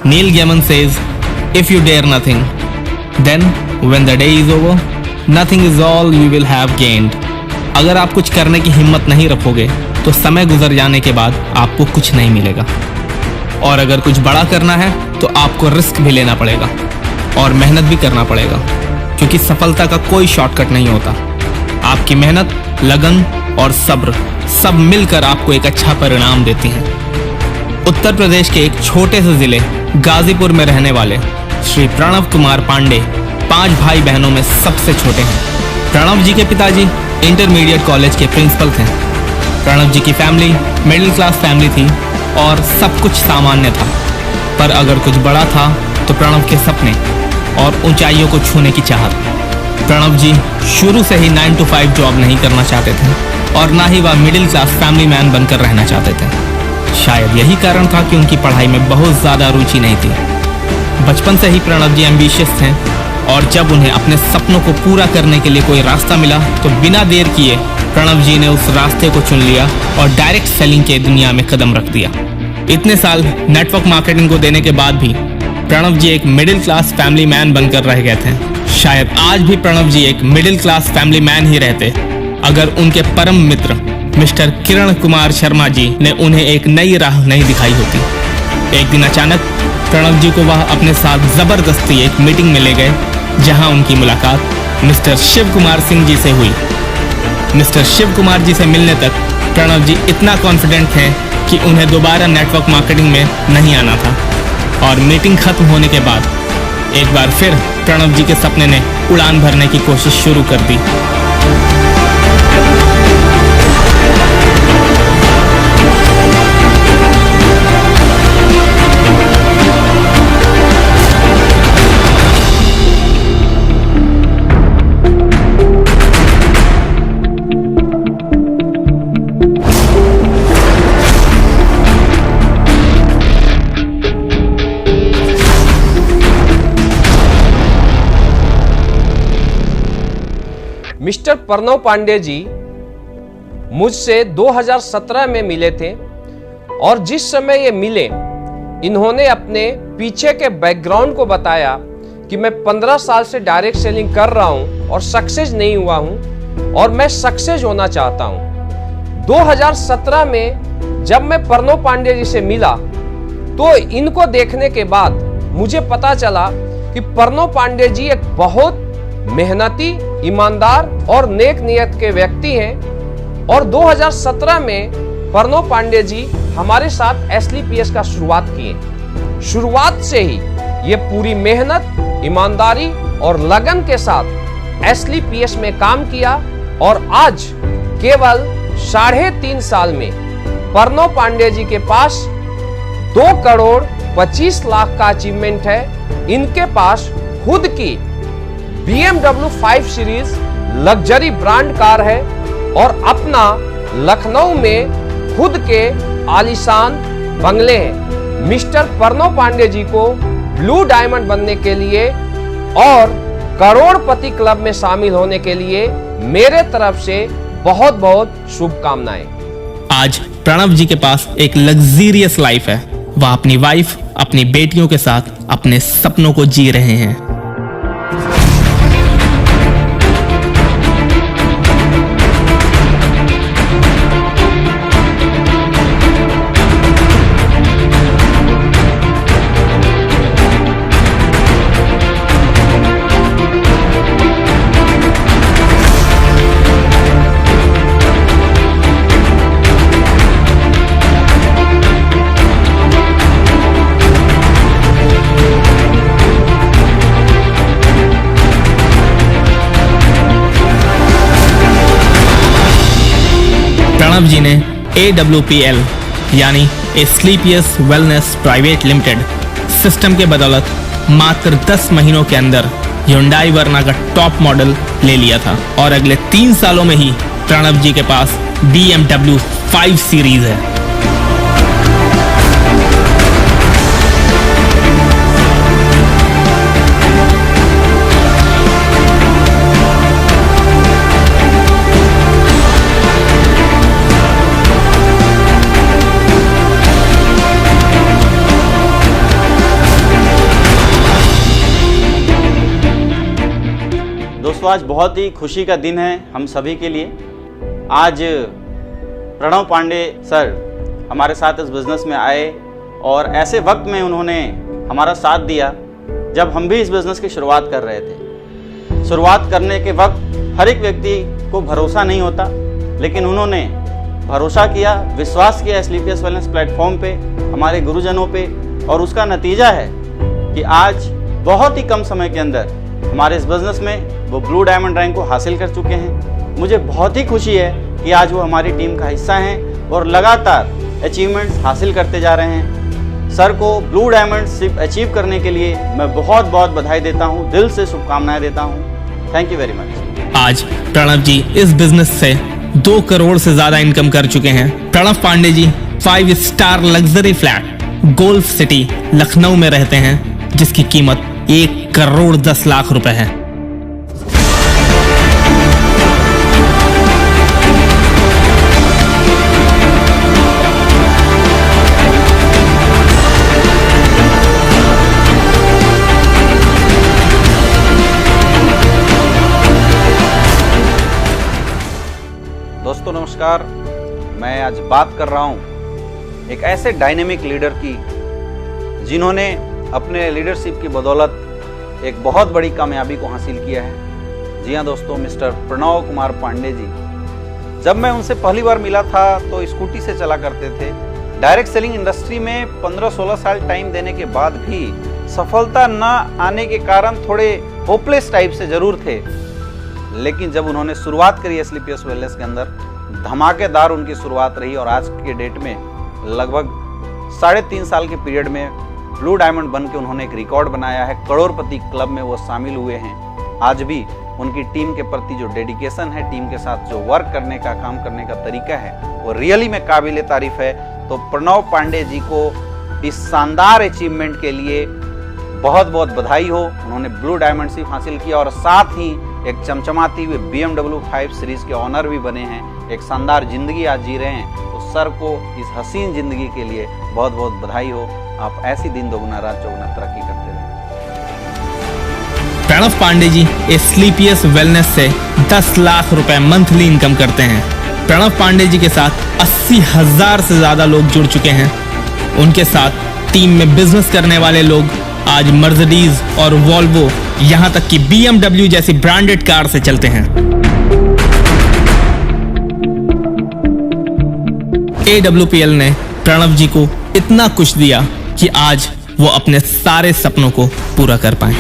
Neil Gaiman says, if you dare nothing, then when the day is over, nothing is all you will have gained. अगर आप कुछ करने की हिम्मत नहीं रखोगे तो समय गुजर जाने के बाद आपको कुछ नहीं मिलेगा। और अगर कुछ बड़ा करना है तो आपको रिस्क भी लेना पड़ेगा और मेहनत भी करना पड़ेगा, क्योंकि सफलता का कोई शॉर्टकट नहीं होता। आपकी मेहनत, लगन और सब्र सब मिलकर आपको एक अच्छा परिणाम देती हैं। उत्तर प्रदेश के एक छोटे से जिले गाजीपुर में रहने वाले श्री प्रणव कुमार पांडे 5 भाई बहनों में सबसे छोटे हैं। प्रणव जी के पिताजी इंटरमीडिएट कॉलेज के प्रिंसिपल थे। प्रणव जी की फैमिली मिडिल क्लास फैमिली थी और सब कुछ सामान्य था, पर अगर कुछ बड़ा था तो प्रणव के सपने और ऊंचाइयों को छूने की चाहत। प्रणव जी शुरू से ही 9 to 5 जॉब नहीं करना चाहते थे और ना ही वह मिडिल क्लास फैमिली मैन बनकर रहना चाहते थे। शायद यही कारण था कि उनकी पढ़ाई में बहुत ज़्यादा रुचि नहीं थी। बचपन से ही प्रणव जी एम्बिशियस थे और जब उन्हें अपने सपनों को पूरा करने के लिए कोई रास्ता मिला तो बिना देर किए प्रणव जी ने उस रास्ते को चुन लिया और डायरेक्ट सेलिंग के दुनिया में कदम रख दिया। इतने साल नेटवर्क मार्केटिंग को देने के बाद भी प्रणव जी एक मिडिल क्लास फैमिली मैन बनकर रह गए थे। शायद आज भी प्रणव जी एक मिडिल क्लास फैमिली मैन ही रहते अगर उनके परम मित्र मिस्टर किरण कुमार शर्मा जी ने उन्हें एक नई राह नहीं दिखाई होती। एक दिन अचानक प्रणव जी को वह अपने साथ जबरदस्ती एक मीटिंग में ले गए, जहां उनकी मुलाकात मिस्टर शिव कुमार सिंह जी से हुई। मिस्टर शिव कुमार जी से मिलने तक प्रणव जी इतना कॉन्फिडेंट थे कि उन्हें दोबारा नेटवर्क मार्केटिंग में नहीं आना था। और मीटिंग खत्म होने के बाद एक बार फिर प्रणव जी के सपने ने उड़ान भरने की कोशिश शुरू कर दी। मिस्टर प्रणव पांडे जी मुझसे 2017 में मिले थे और जिस समय ये मिले इन्होंने अपने पीछे के बैकग्राउंड को बताया कि मैं 15 साल से डायरेक्ट सेलिंग कर रहा हूं और सक्सेस नहीं हुआ हूं और मैं सक्सेस होना चाहता हूं। 2017 में जब मैं प्रणव पांडे जी से मिला तो इनको देखने के बाद मुझे पता चला कि प्रणव पांडे जी एक बहुत मेहनती, ईमानदार और नेक नियत के व्यक्ति हैं। और 2017 में प्रणव पांडे जी हमारे साथ एसलीपीएस का शुरुआत किए। शुरुआत से ही ये पूरी मेहनत, ईमानदारी और लगन के साथ एसलीपीएस में काम किया और आज केवल 3.5 साल में प्रणव पांडे जी के पास 2 करोड़ 25 लाख का अचीवमेंट है। इनके पास खुद की BMW 5 series luxury brand car है और अपना लखनऊ में खुद के आलीशान बंगले हैं। मिस्टर प्रणव पांडे जी को ब्लू डायमंड बनने के लिए और करोड़पति क्लब में शामिल होने के लिए मेरे तरफ से बहुत बहुत शुभकामनाएं। आज प्रणव जी के पास एक लग्जरियस लाइफ है। वह अपनी वाइफ, अपनी बेटियों के साथ अपने सपनों को जी रहे हैं। प्रणव जी ने AWPL यानी एसलीपीएस वेलनेस प्राइवेट लिमिटेड सिस्टम के बदौलत मात्र 10 महीनों के अंदर Hyundai वर्ना का टॉप मॉडल ले लिया था और अगले 3 सालों में ही प्रणव जी के पास BMW 5 सीरीज है। दोस्तों, आज बहुत ही खुशी का दिन है हम सभी के लिए। आज प्रणव पांडे सर हमारे साथ इस बिज़नेस में आए और ऐसे वक्त में उन्होंने हमारा साथ दिया जब हम भी इस बिज़नेस की शुरुआत कर रहे थे। शुरुआत करने के वक्त हर एक व्यक्ति को भरोसा नहीं होता, लेकिन उन्होंने भरोसा किया, विश्वास किया स्लीपियस वेलनेस प्लेटफॉर्म पे, हमारे गुरुजनों पे, और उसका नतीजा है कि आज बहुत ही कम समय के अंदर हमारे इस बिज़नेस में वो ब्लू डायमंड रैंक को हासिल कर चुके हैं। मुझे बहुत ही खुशी है कि आज वो हमारी टीम का हिस्सा हैं और लगातार अचीवमेंट्स हासिल करते जा रहे हैं। सर को ब्लू डायमंड अचीव करने के लिए मैं बहुत बहुत बधाई देता हूँ, दिल से शुभकामनाएं देता हूँ। Thank you very much. आज प्रणव जी इस बिजनेस से 2 करोड़ से ज्यादा इनकम कर चुके हैं। Pranav Pandey ji 5 star luxury flat golf city Lucknow में रहते हैं, जिसकी कीमत 1 करोड़ 10 लाख रुपए है। दोस्तों नमस्कार, मैं आज बात कर रहा हूं एक ऐसे डायनेमिक लीडर की जिन्होंने अपने लीडरशिप की बदौलत एक बहुत बड़ी कामयाबी को हासिल किया है। जी हाँ दोस्तों, मिस्टर प्रणव कुमार पांडे जी। जब मैं उनसे पहली बार मिला था तो स्कूटी से चला करते थे। डायरेक्ट सेलिंग इंडस्ट्री में 15-16 साल टाइम देने के बाद भी सफलता न आने के कारण थोड़े होपलेस टाइप से जरूर थे, लेकिन जब उन्होंने शुरुआत करी स्लीपियस वेलनेस के अंदर, धमाकेदार उनकी शुरुआत रही और आज के डेट में लगभग 3.5 साल के पीरियड में ब्लू डायमंड बन के उन्होंने एक रिकॉर्ड बनाया है। करोड़पति क्लब में वो शामिल हुए हैं। आज भी उनकी टीम के प्रति जो डेडिकेशन है, टीम के साथ जो वर्क करने का, काम करने का तरीका है, वो रियली में काबिल तारीफ है। तो प्रणव पांडे जी को इस शानदार अचीवमेंट के लिए बहुत बहुत बधाई हो। उन्होंने ब्लू डायमंडशिप हासिल किया और साथ ही एक चमचमाती हुई BMW 5 सीरीज के ऑनर भी बने हैं। एक शानदार जिंदगी आज जी रहे हैं। तो सर को इस हसीन जिंदगी के लिए बहुत बहुत बधाई हो। आप ऐसी दिन दोगुना रात चौगुना तरक्की करते रहें। प्रणव पांडे जी स्लीपियस वेलनेस से 10 लाख रुपए मंथली इनकम करते हैं। प्रणव पांडे जी के साथ 80,000 से ज्यादा लोग जुड़ चुके हैं। उनके साथ टीम में बिजनेस करने वाले लोग आज मर्सिडीज और वॉल्वो, यहां तक कि BMW जैसी ब्रांडेड कार से चलते हैं। AWPL ने प्रणव जी को इतना कुछ दिया कि आज वो अपने सारे सपनों को पूरा कर पाए।